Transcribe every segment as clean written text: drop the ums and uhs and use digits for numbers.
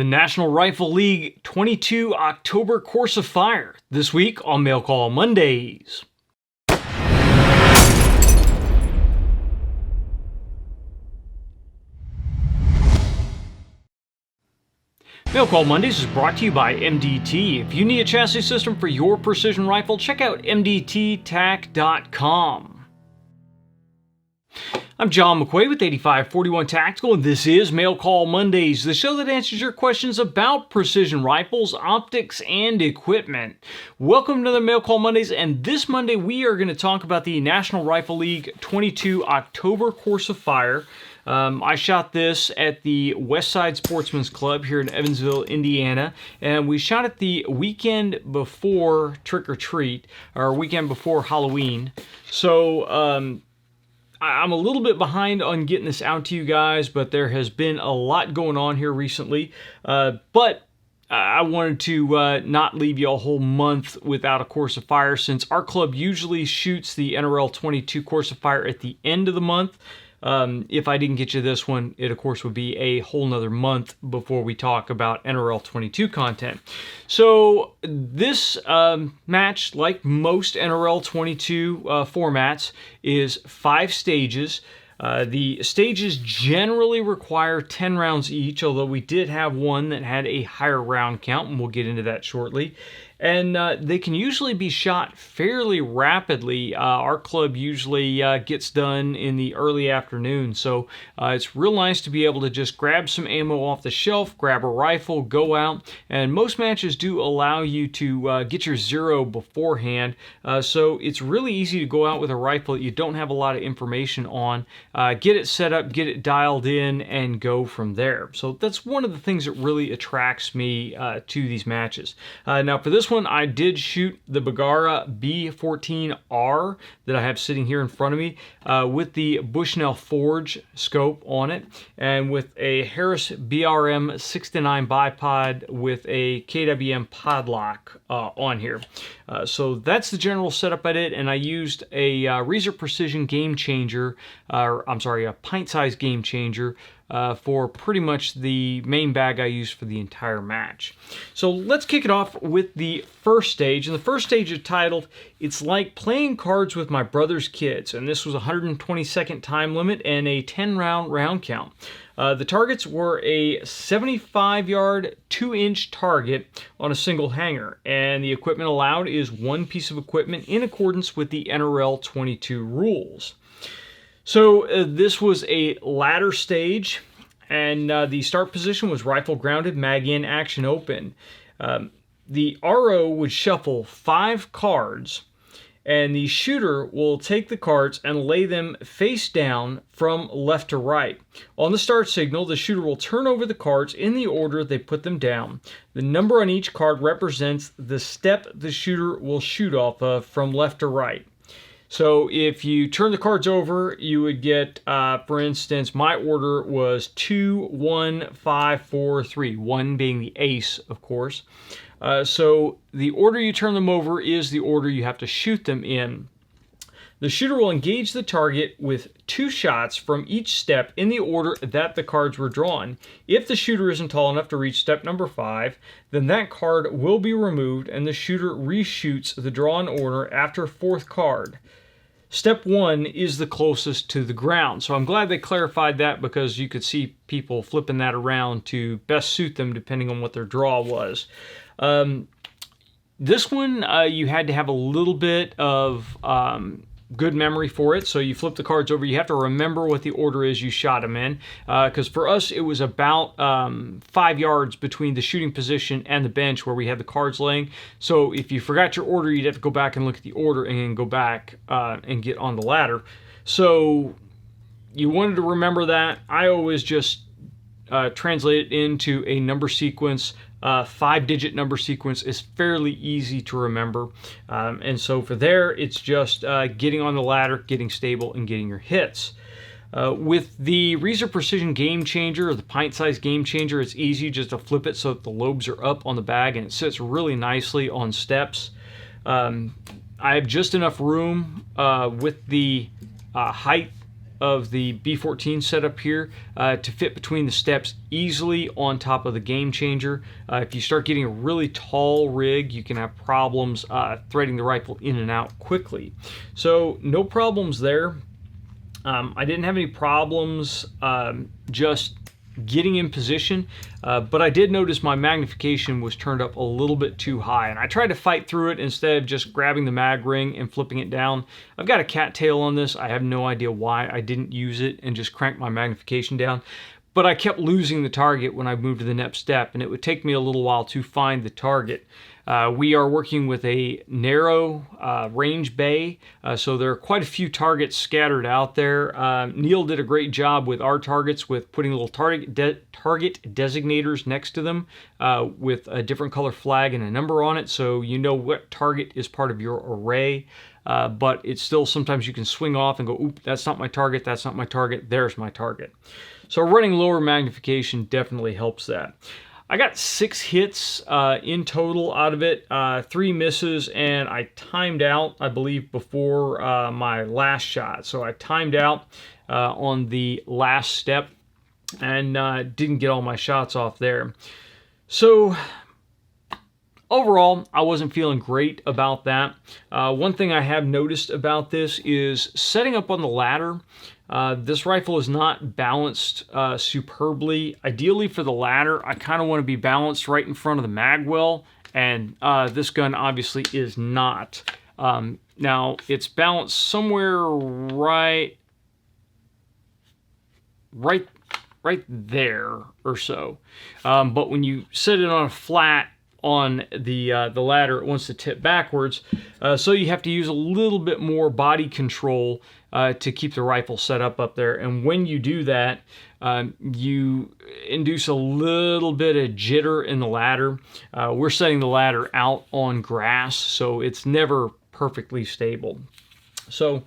The National Rifle League 22 October Course of Fire, this week on Mail Call Mondays. Mail Call Mondays is brought to you by MDT. If you need a chassis system for your precision rifle, check out mdttac.com. I'm John McQuay with 8541 Tactical, and this is Mail Call Mondays, the show that answers your questions about precision rifles, optics, and equipment. Welcome to the Mail Call Mondays, and this Monday we are going to talk about the National Rifle League 22 October Course of Fire. I shot this at the Westside Sportsman's Club here in Evansville, Indiana, and we shot it the weekend before Trick or Treat, or weekend before Halloween. So, I'm a little bit behind on getting this out to you guys, but there has been a lot going on here recently. But I wanted to not leave you a whole month without a Course of Fire, since our club usually shoots the NRL22 Course of Fire at the end of the month. If I didn't get you this one, it of course would be a whole nother month before we talk about NRL22 content. So this match, like most NRL22 formats, is 5 stages. The stages generally require 10 rounds each, although we did have one that had a higher round count, and we'll get into that shortly. And they can usually be shot fairly rapidly. Our club usually gets done in the early afternoon, so it's real nice to be able to just grab some ammo off the shelf, grab a rifle, go out, and most matches do allow you to get your zero beforehand, so it's really easy to go out with a rifle that you don't have a lot of information on, get it set up, get it dialed in, and go from there. So that's one of the things that really attracts me to these matches. Now for this one, I did shoot the Bergara B14R that I have sitting here in front of me with the Bushnell Forge scope on it, and with a Harris BRM 6-9 bipod with a KWM podlock on here. So that's the general setup I did, and I used a Reeser Precision Game Changer, a pint-sized Game Changer, for pretty much the main bag I used for the entire match. So let's kick it off with the first stage. And the first stage is titled, "It's Like Playing Cards with My Brother's Kids." And this was a 120-second time limit and a 10-round round count. The targets were a 75-yard, 2-inch target on a single hanger. And the equipment allowed is one piece of equipment in accordance with the NRL22 rules. So this was a ladder stage, and the start position was rifle grounded, mag in, action open. The RO would shuffle 5 cards, and the shooter will take the cards and lay them face down from left to right. On the start signal, the shooter will turn over the cards in the order they put them down. The number on each card represents the step the shooter will shoot off of from left to right. So if you turn the cards over, you would get, for instance, my order was 2, 1, 5, 4, 3, 1 being the ace, of course. So the order you turn them over is the order you have to shoot them in. The shooter will engage the target with 2 shots from each step in the order that the cards were drawn. If the shooter isn't tall enough to reach step number 5, then that card will be removed and the shooter reshoots the drawn order after 4th card. Step 1 is the closest to the ground. So I'm glad they clarified that, because you could see people flipping that around to best suit them depending on what their draw was. This one, you had to have a little bit of good memory for it. So you flip the cards over. You have to remember what the order is you shot them in. Because for us, it was about 5 yards between the shooting position and the bench where we had the cards laying. So if you forgot your order, you'd have to go back and look at the order and then go back and get on the ladder. So you wanted to remember that. I always just translate it into a number sequence. 5-digit number sequence is fairly easy to remember. And so for there, it's just getting on the ladder, getting stable, and getting your hits. With the Reeser Precision Game Changer, or the pint-sized Game Changer, it's easy just to flip it so that the lobes are up on the bag and it sits really nicely on steps. I have just enough room with the height of the B14 setup here to fit between the steps easily on top of the game changer. If you start getting a really tall rig, you can have problems threading the rifle in and out quickly. So no problems there. I didn't have any problems just getting in position, but I did notice my magnification was turned up a little bit too high, and I tried to fight through it instead of just grabbing the mag ring and flipping it down. I've got a cattail on this. I have no idea why I didn't use it and just crank my magnification down, but I kept losing the target when I moved to the next step, and it would take me a little while to find the target. We are working with a narrow range bay, so there are quite a few targets scattered out there. Neil did a great job with our targets with putting little target designators next to them with a different color flag and a number on it, so you know what target is part of your array. But it's still, sometimes you can swing off and go, oop, that's not my target, that's not my target, there's my target. So running lower magnification definitely helps that. I got 6 hits in total out of it, 3 misses, and I timed out, I believe, before my last shot. So I timed out on the last step and didn't get all my shots off there. So overall, I wasn't feeling great about that. One thing I have noticed about this is setting up on the ladder. This rifle is not balanced superbly. Ideally for the ladder, I kind of want to be balanced right in front of the mag well, and this gun obviously is not. Now, it's balanced somewhere right there or so. But when you set it on a flat on the ladder, it wants to tip backwards, so you have to use a little bit more body control to keep the rifle set up there. And when you do that, you induce a little bit of jitter in the ladder. We're setting the ladder out on grass, so it's never perfectly stable. So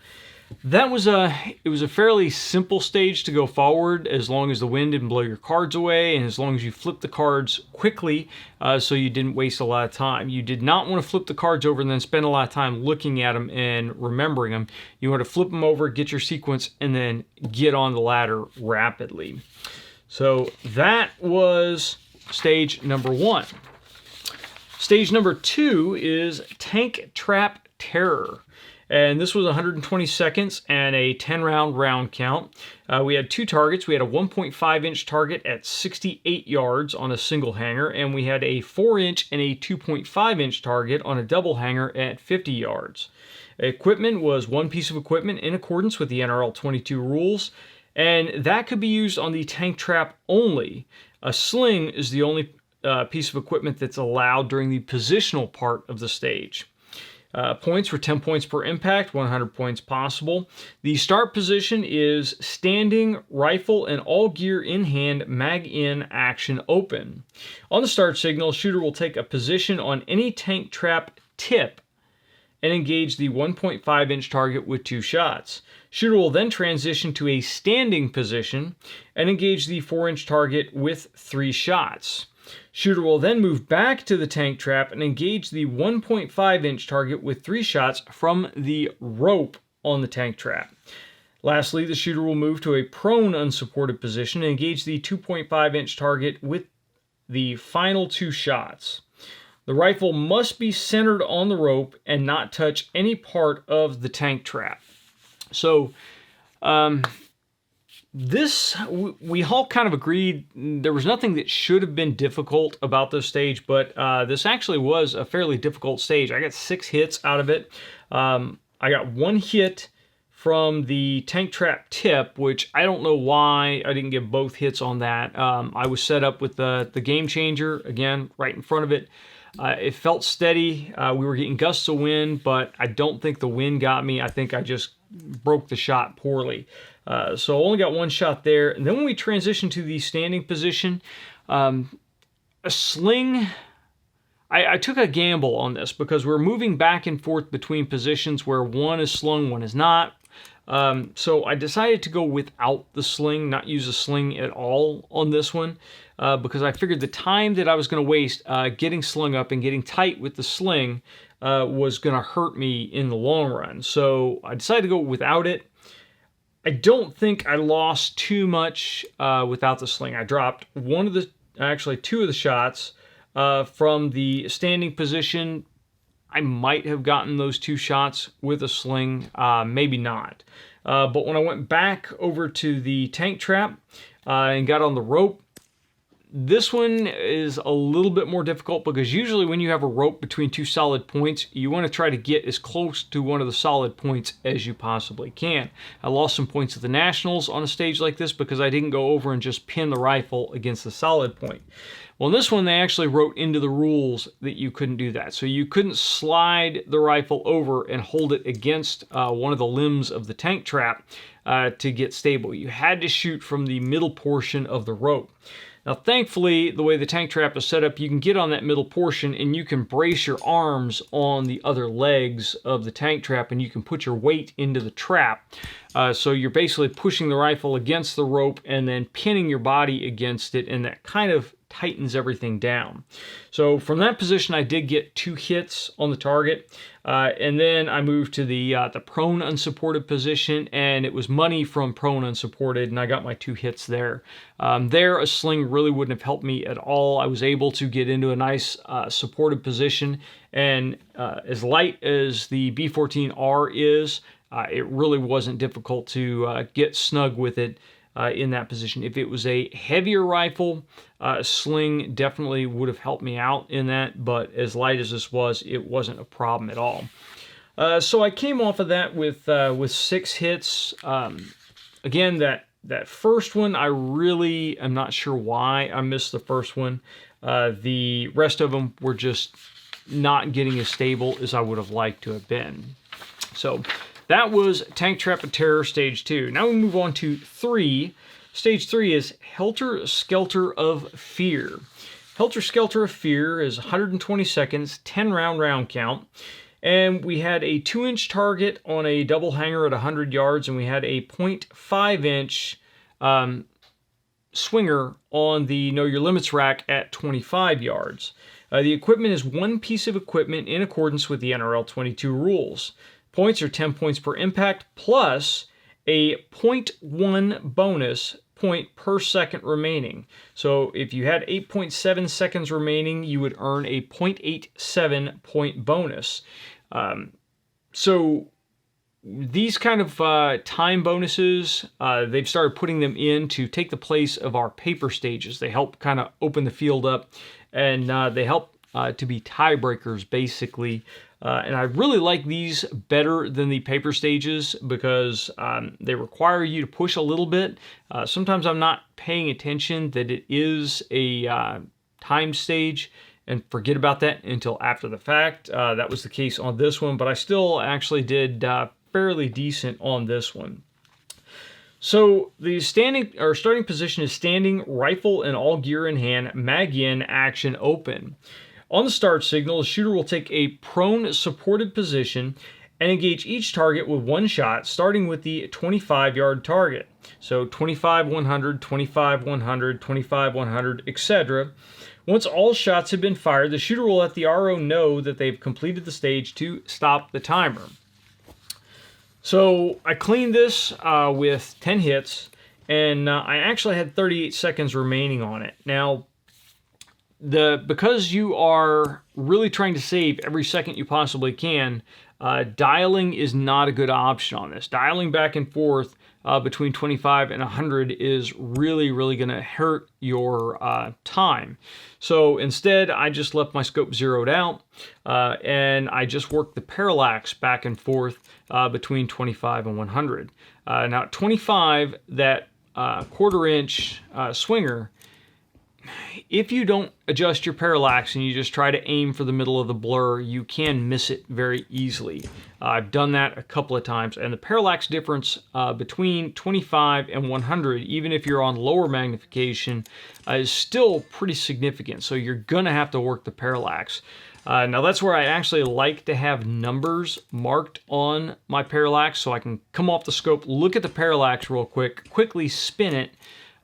that was it was a fairly simple stage to go forward, as long as the wind didn't blow your cards away and as long as you flipped the cards quickly, so you didn't waste a lot of time. You did not want to flip the cards over and then spend a lot of time looking at them and remembering them. You want to flip them over, get your sequence, and then get on the ladder rapidly. So that was stage number 1. Stage number 2 is Tank Trap Terror. And this was 120 seconds and a 10-round round count. We had 2 targets. We had a 1.5-inch target at 68 yards on a single hanger, and we had a 4-inch and a 2.5-inch target on a double hanger at 50 yards. Equipment was 1 piece of equipment in accordance with the NRL22 rules, and that could be used on the tank trap only. A sling is the only piece of equipment that's allowed during the positional part of the stage. Points were 10 points per impact, 100 points possible. The start position is standing, rifle, and all gear in hand, mag in, action open. On the start signal, shooter will take a position on any tank trap tip and engage the 1.5-inch target with 2 shots. Shooter will then transition to a standing position and engage the 4-inch target with 3 shots. Shooter will then move back to the tank trap and engage the 1.5-inch target with 3 shots from the rope on the tank trap. Lastly, the shooter will move to a prone unsupported position and engage the 2.5-inch target with the final 2 shots. The rifle must be centered on the rope and not touch any part of the tank trap. So, we all kind of agreed there was nothing that should have been difficult about this stage, but this actually was a fairly difficult stage. I got 6 hits out of it. I got 1 hit from the tank trap tip, which I don't know why I didn't get both hits on that. I was set up with the game changer, again, right in front of it. It felt steady. We were getting gusts of wind, but I don't think the wind got me. I think I just broke the shot poorly. So I only got 1 shot there. And then when we transitioned to the standing position, a sling, I took a gamble on this because we're moving back and forth between positions where one is slung, one is not. So I decided to go without the sling, not use a sling at all on this one, because I figured the time that I was going to waste getting slung up and getting tight with the sling was going to hurt me in the long run. So I decided to go without it. I don't think I lost too much without the sling. I dropped actually two of the shots from the standing position. I might have gotten those two shots with a sling, maybe not. But when I went back over to the tank trap and got on the rope, this one is a little bit more difficult because usually when you have a rope between two solid points, you want to try to get as close to one of the solid points as you possibly can. I lost some points at the Nationals on a stage like this because I didn't go over and just pin the rifle against the solid point. Well, in this one, they actually wrote into the rules that you couldn't do that. So you couldn't slide the rifle over and hold it against one of the limbs of the tank trap to get stable. You had to shoot from the middle portion of the rope. Now, thankfully, the way the tank trap is set up, you can get on that middle portion and you can brace your arms on the other legs of the tank trap and you can put your weight into the trap. So you're basically pushing the rifle against the rope and then pinning your body against it, and that kind of tightens everything down. So from that position, I did get 2 hits on the target, and then I moved to the prone unsupported position, and it was money from prone unsupported, and I got my 2 hits there. There, a sling really wouldn't have helped me at all. I was able to get into a nice supported position, and as light as the B14R is, it really wasn't difficult to get snug with it in that position. If it was a heavier rifle, a sling definitely would have helped me out in that, but as light as this was, it wasn't a problem at all. So I came off of that with 6 hits. Again, that first one, I really am not sure why I missed the first one. The rest of them were just not getting as stable as I would have liked to have been. So that was Tank Trap of Terror Stage 2. Now we move on to 3. Stage 3 is Helter Skelter of Fear. Helter Skelter of Fear is 120 seconds, 10 round count. And we had a 2-inch target on a double hanger at 100 yards, and we had a 0.5-inch swinger on the Know Your Limits rack at 25 yards. The equipment is 1 piece of equipment in accordance with the NRL22 rules. Points are 10 points per impact plus a 0.1 bonus point per second remaining. So if you had 8.7 seconds remaining, you would earn a 0.87 point bonus. So these kind of time bonuses, they've started putting them in to take the place of our paper stages. They help kind of open the field up, and they help to be tiebreakers, basically. And I really like these better than the paper stages because they require you to push a little bit. Sometimes I'm not paying attention that it is a time stage and forget about that until after the fact. That was the case on this one, but I still actually did fairly decent on this one. So the starting position is standing, rifle and all gear in hand, mag in, action open. On the start signal, the shooter will take a prone supported position and engage each target with 1 shot, starting with the 25-yard target. So 25, 100, 25, 100, 25, 100, etc. Once all shots have been fired, the shooter will let the RO know that they've completed the stage to stop the timer. So I cleaned this with 10 hits, and I actually had 38 seconds remaining on it. Now, because you are really trying to save every second you possibly can, dialing is not a good option on this. Dialing back and forth between 25 and 100 is really going to hurt your time. So instead, I just left my scope zeroed out, and I just worked the parallax back and forth between 25 and 100. Now at 25, that 1/4 inch swinger, if you don't adjust your parallax and you just try to aim for the middle of the blur, you can miss it very easily. I've done that a couple of times, and the parallax difference between 25 and 100, even if you're on lower magnification, is still pretty significant. So you're going to have to work the parallax. Now that's where I actually like to have numbers marked on my parallax, so I can come off the scope, look at the parallax real quick, quickly spin it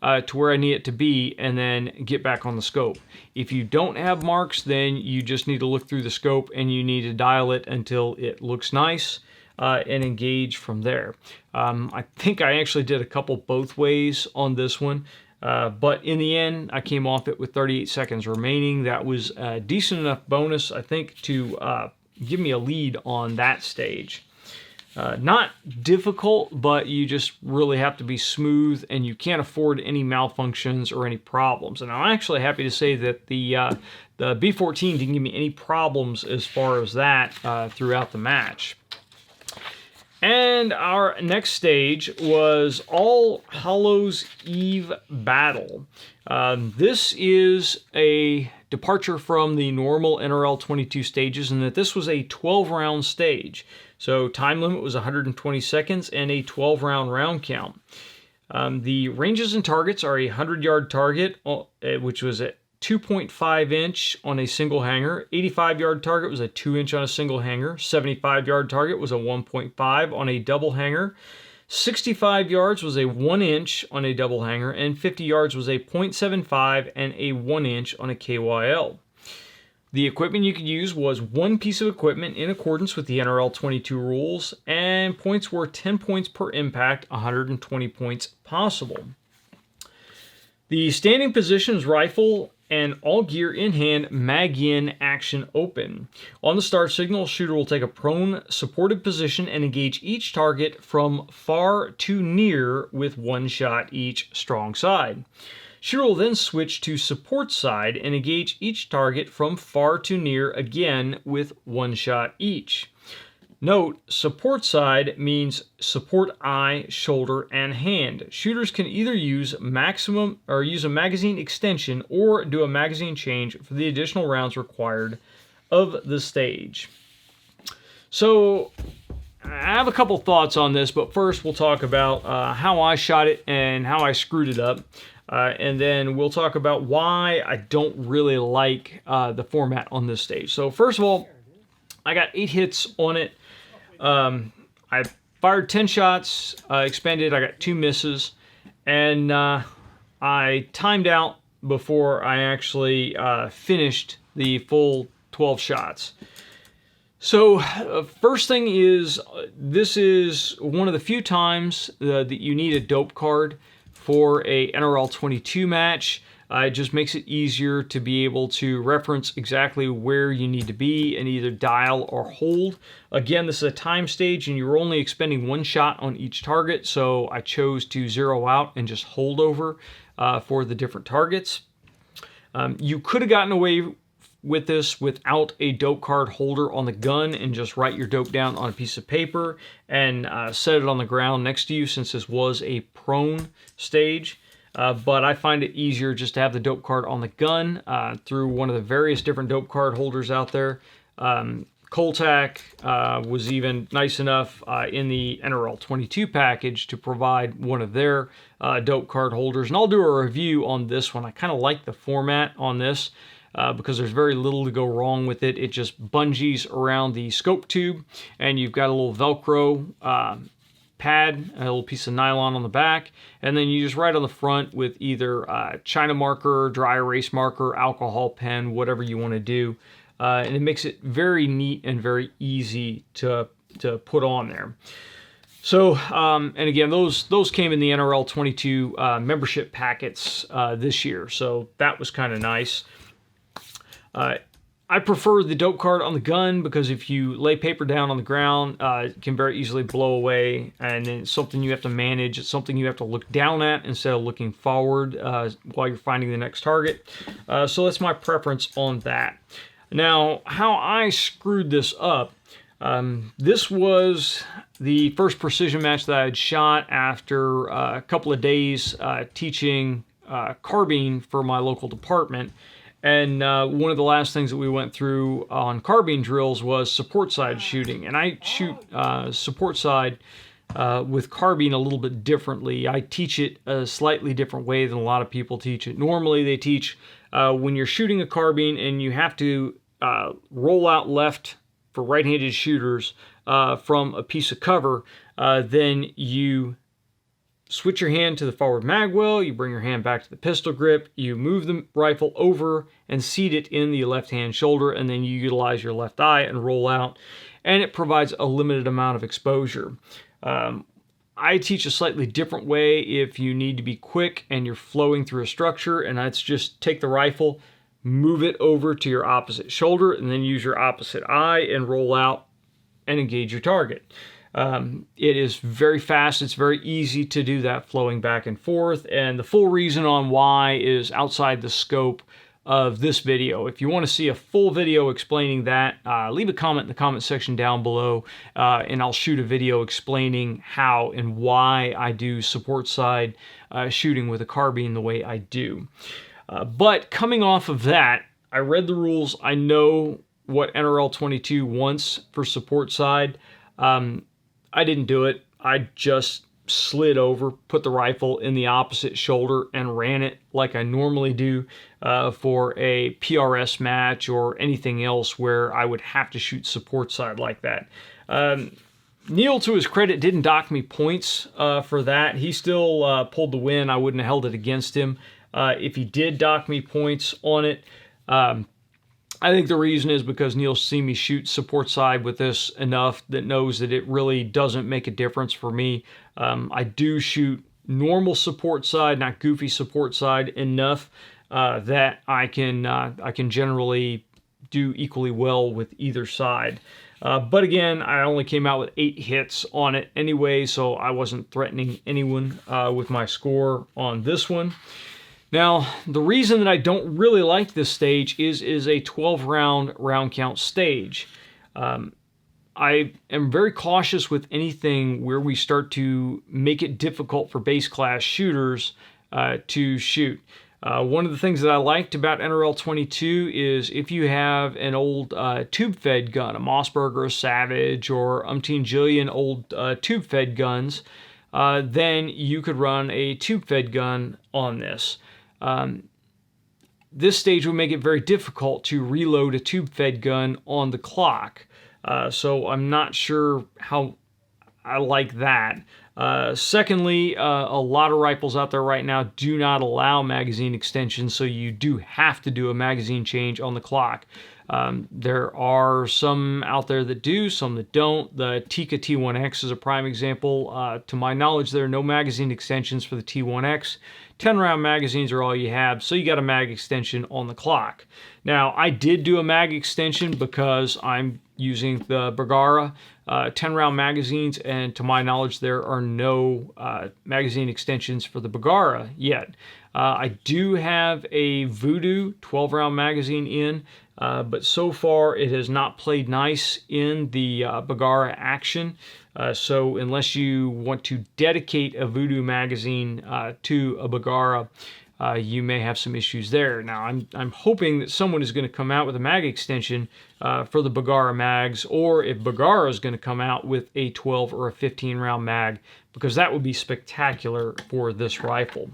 to where I need it to be, and then get back on the scope. If you don't have marks, then you just need to look through the scope and you need to dial it until it looks nice. and engage from there. I think I actually did a couple both ways on this one. But in the end, I came off it with 38 seconds remaining. That was a decent enough bonus, I think, to give me a lead on that stage. Not difficult, but you just really have to be smooth, and you can't afford any malfunctions or any problems. And I'm actually happy to say that the B14 didn't give me any problems as far as that throughout the match. And our next stage was All Hallows Eve Battle. This is a departure from the normal NRL22 stages in that this was a 12-round stage. So time limit was 120 seconds and a 12-round round count. The ranges and targets are a 100-yard target, which was at 2.5 inch on a single hanger. 85-yard target was a 2 inch on a single hanger. 75-yard target was a 1.5 on a double hanger. 65 yards was a 1 inch on a double hanger, and 50 yards was a 0.75 and a 1 inch on a KYL. The equipment you could use was one piece of equipment in accordance with the NRL22 rules, and points were 10 points per impact, 120 points possible. The standing position is rifle and all gear in hand, mag in, action open. On the start signal, shooter will take a prone supported position and engage each target from far to near with one shot each strong side. Shooter will then switch to support side and engage each target from far to near again with one shot each. Note, support side means support eye, shoulder, and hand. Shooters can either use a magazine extension or do a magazine change for the additional rounds required of the stage. So, I have a couple thoughts on this, but first we'll talk about how I shot it and how I screwed it up. And then we'll talk about why I don't really like the format on this stage. So first of all, I got 8 hits on it. I fired 10 shots, expended, I got 2 misses, and I timed out before I actually finished the full 12 shots. So first thing is, this is one of the few times that you need a dope card for a NRL22 match. It just makes it easier to be able to reference exactly where you need to be and either dial or hold. Again, this is a time stage and you're only expending 1 shot on each target, so I chose to zero out and just hold over for the different targets. You could have gotten away with this without a dope card holder on the gun and just write your dope down on a piece of paper and set it on the ground next to you, since this was a prone stage. But I find it easier just to have the dope card on the gun through one of the various different dope card holders out there. Coltac was even nice enough in the NRL22 package to provide one of their dope card holders. And I'll do a review on this one. I kind of like the format on this because there's very little to go wrong with it. It just bungees around the scope tube, and you've got a little Velcro pad, a little piece of nylon on the back, and then you just write on the front with either China marker, dry erase marker, alcohol pen, whatever you want to do. And it makes it very neat and very easy to put on there. So, and again, those came in the NRL22 membership packets this year, so that was kind of nice. I prefer the dope card on the gun because if you lay paper down on the ground, it can very easily blow away, and then it's something you have to manage. It's something you have to look down at instead of looking forward while you're finding the next target. So that's my preference on that. Now, how I screwed this up, this was the first precision match that I had shot after a couple of days teaching carbine for my local department. And one of the last things that we went through on carbine drills was support side shooting. And I shoot support side with carbine a little bit differently. I teach it a slightly different way than a lot of people teach it. Normally they teach when you're shooting a carbine and you have to roll out left for right-handed shooters from a piece of cover, then you switch your hand to the forward mag well, you bring your hand back to the pistol grip, you move the rifle over and seat it in the left hand shoulder, and then you utilize your left eye and roll out, and it provides a limited amount of exposure. I teach a slightly different way if you need to be quick and you're flowing through a structure, and that's just take the rifle, move it over to your opposite shoulder, and then use your opposite eye and roll out and engage your target. It is very fast. It's very easy to do that flowing back and forth, and the full reason on why is outside the scope of this video. If you want to see a full video explaining that, leave a comment in the comment section down below, and I'll shoot a video explaining how and why I do support side shooting with a carbine the way I do. But coming off of that, I read the rules. I know what NRL22 wants for support side. I didn't do it. I just slid over, put the rifle in the opposite shoulder, and ran it like I normally do for a PRS match or anything else where I would have to shoot support side like that. Neil, to his credit, didn't dock me points for that. He still pulled the win. I wouldn't have held it against him if he did dock me points on it. I think the reason is because Neil's seen me shoot support side with this enough that knows that it really doesn't make a difference for me. I do shoot normal support side, not goofy support side, enough that I can generally do equally well with either side. But again, I only came out with 8 hits on it anyway, so I wasn't threatening anyone with my score on this one. Now, the reason that I don't really like this stage is a 12-round round count stage. I am very cautious with anything where we start to make it difficult for base class shooters to shoot. One of the things that I liked about NRL22 is if you have an old tube-fed gun, a Mossberger, a Savage, or umpteen jillion old tube-fed guns, then you could run a tube-fed gun on this. This stage would make it very difficult to reload a tube-fed gun on the clock. So I'm not sure how I like that. Secondly, a lot of rifles out there right now do not allow magazine extensions, so you do have to do a magazine change on the clock. There are some out there that do, some that don't. The Tikka T1X is a prime example. To my knowledge, there are no magazine extensions for the T1X. 10-round magazines are all you have, so you got a mag extension on the clock. Now, I did do a mag extension because I'm using the Bergara 10-round magazines, and to my knowledge, there are no magazine extensions for the Bergara yet. I do have a Voodoo 12-round magazine in, but so far it has not played nice in the Bergara action. So unless you want to dedicate a Voodoo magazine to a Bergara, you may have some issues there. Now, I'm hoping that someone is going to come out with a mag extension for the Bergara mags, or if Bergara is going to come out with a 12 or a 15-round mag, because that would be spectacular for this rifle.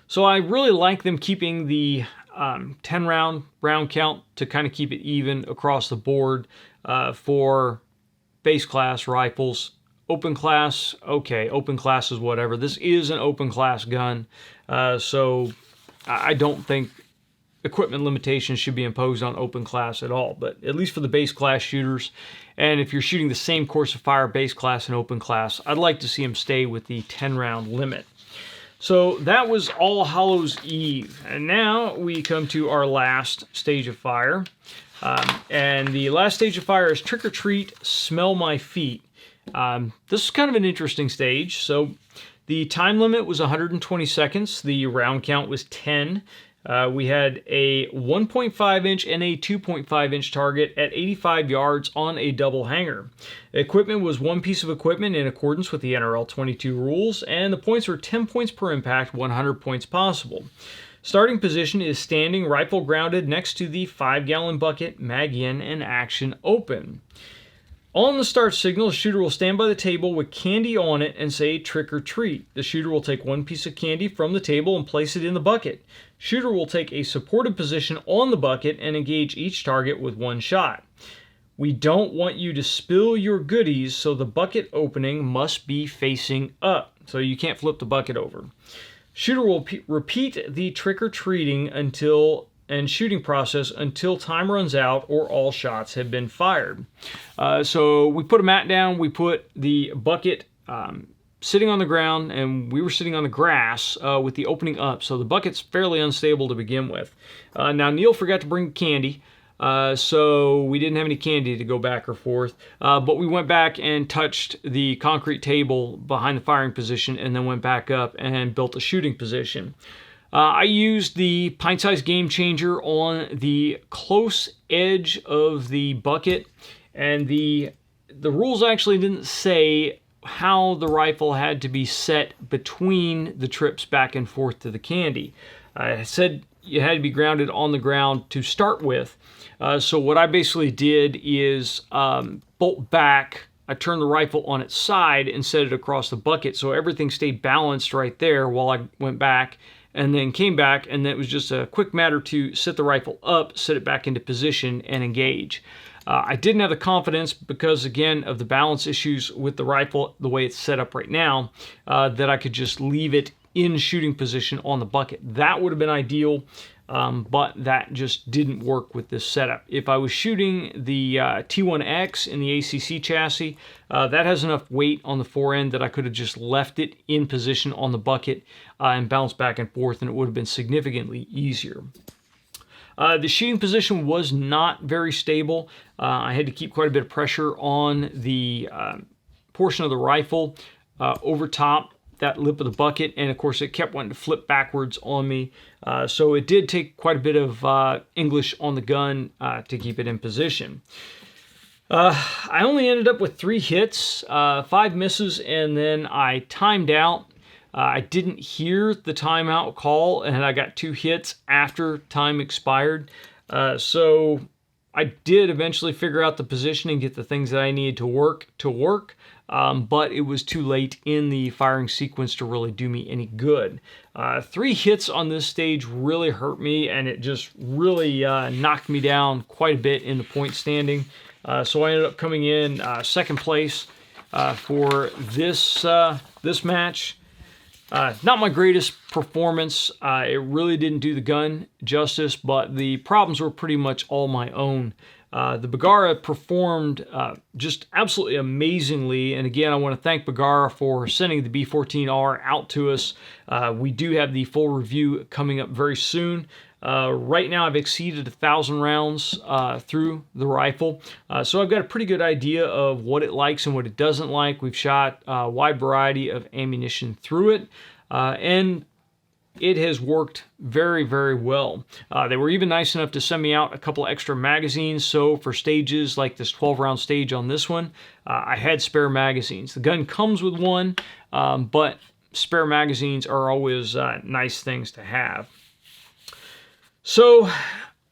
So I really like them keeping the 10-round round count to kind of keep it even across the board for base class rifles. Open class, okay, open class is whatever. This is an open class gun, so I don't think equipment limitations should be imposed on open class at all, but at least for the base class shooters, and if you're shooting the same course of fire, base class and open class, I'd like to see them stay with the 10-round limit. So that was All Hallows Eve, and now we come to our last stage of fire. And the last stage of fire is Trick or Treat, Smell My Feet. This is kind of an interesting stage. So the time limit was 120 seconds. The round count was 10. We had a 1.5 inch and a 2.5 inch target at 85 yards on a double hanger. Equipment was one piece of equipment in accordance with the NRL22 rules, and the points were 10 points per impact, 100 points possible. Starting position is standing, rifle grounded next to the 5-gallon bucket, mag in, and action open. On the start signal, the shooter will stand by the table with candy on it and say trick or treat. The shooter will take one piece of candy from the table and place it in the bucket. Shooter will take a supported position on the bucket and engage each target with one shot. We don't want you to spill your goodies, so the bucket opening must be facing up. So you can't flip the bucket over. Shooter will repeat the trick-or-treating and shooting process until time runs out or all shots have been fired. So we put a mat down, we put the bucket sitting on the ground, and we were sitting on the grass with the opening up. So the bucket's fairly unstable to begin with. Now Neil forgot to bring candy. So we didn't have any candy to go back or forth, but we went back and touched the concrete table behind the firing position and then went back up and built a shooting position. I used the pint-sized game changer on the close edge of the bucket, and the rules actually didn't say how the rifle had to be set between the trips back and forth to the candy. I said you had to be grounded on the ground to start with. So what I basically did is bolt back. I turned the rifle on its side and set it across the bucket, so everything stayed balanced right there while I went back and then came back, and it was just a quick matter to set the rifle up, set it back into position, and engage. I didn't have the confidence because, again, of the balance issues with the rifle, the way it's set up right now, that I could just leave it in shooting position on the bucket. That would have been ideal, but that just didn't work with this setup. If I was shooting the T1X in the ACC chassis, that has enough weight on the fore end that I could have just left it in position on the bucket and bounced back and forth, and it would have been significantly easier. The shooting position was not very stable. I had to keep quite a bit of pressure on the portion of the rifle over top that lip of the bucket, and of course it kept wanting to flip backwards on me, so it did take quite a bit of English on the gun to keep it in position. I only ended up with 3 hits, 5 misses, and then I timed out. I didn't hear the timeout call, and I got 2 hits after time expired, so I did eventually figure out the position and get the things that I needed to work, but it was too late in the firing sequence to really do me any good. 3 hits on this stage really hurt me, and it just really knocked me down quite a bit in the point standing. So I ended up coming in second place for this match. Not my greatest performance. It really didn't do the gun justice, but the problems were pretty much all my own. The Bergara performed just absolutely amazingly, and again, I want to thank Bergara for sending the B14R out to us. We do have the full review coming up very soon. Right now, I've exceeded 1,000 rounds through the rifle, so I've got a pretty good idea of what it likes and what it doesn't like. We've shot a wide variety of ammunition through it, and it has worked very, very well. They were even nice enough to send me out a couple extra magazines, so for stages like this 12-round stage on this one, I had spare magazines. The gun comes with one, but spare magazines are always nice things to have. So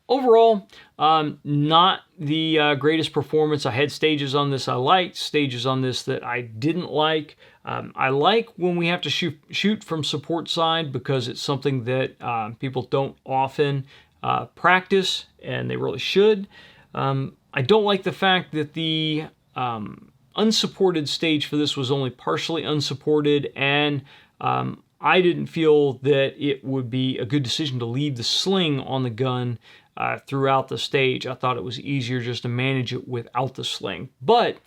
overall, not the greatest performance. I had stages on this I liked, stages on this that I didn't like. I like when we have to shoot from support side because it's something that people don't often practice, and they really should. I don't like the fact that the unsupported stage for this was only partially unsupported, and I didn't feel that it would be a good decision to leave the sling on the gun throughout the stage. I thought it was easier just to manage it without the sling. But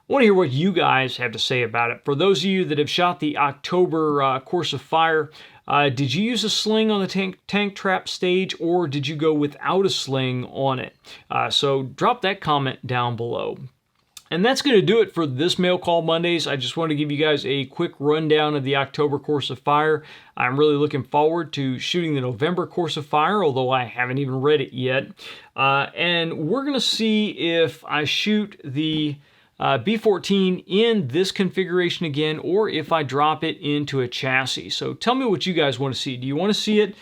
I want to hear what you guys have to say about it. For those of you that have shot the October Course of Fire, did you use a sling on the tank trap stage, or did you go without a sling on it? So drop that comment down below. And that's going to do it for this Mail Call Mondays. I just want to give you guys a quick rundown of the October Course of Fire. I'm really looking forward to shooting the November Course of Fire, although I haven't even read it yet. And we're going to see if I shoot the B14 in this configuration again, or if I drop it into a chassis. So tell me what you guys want to see. Do you want to see it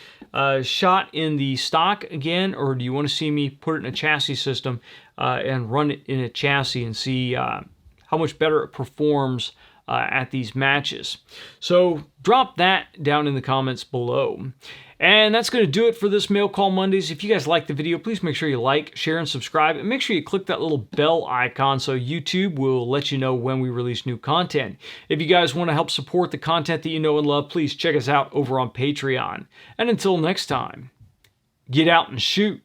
shot in the stock again, or do you want to see me put it in a chassis system and run it in a chassis and see how much better it performs at these matches. So drop that down in the comments below. And that's going to do it for this Mail Call Mondays. If you guys like the video, please make sure you like, share, and subscribe. And make sure you click that little bell icon so YouTube will let you know when we release new content. If you guys want to help support the content that you know and love, please check us out over on Patreon. And until next time, get out and shoot.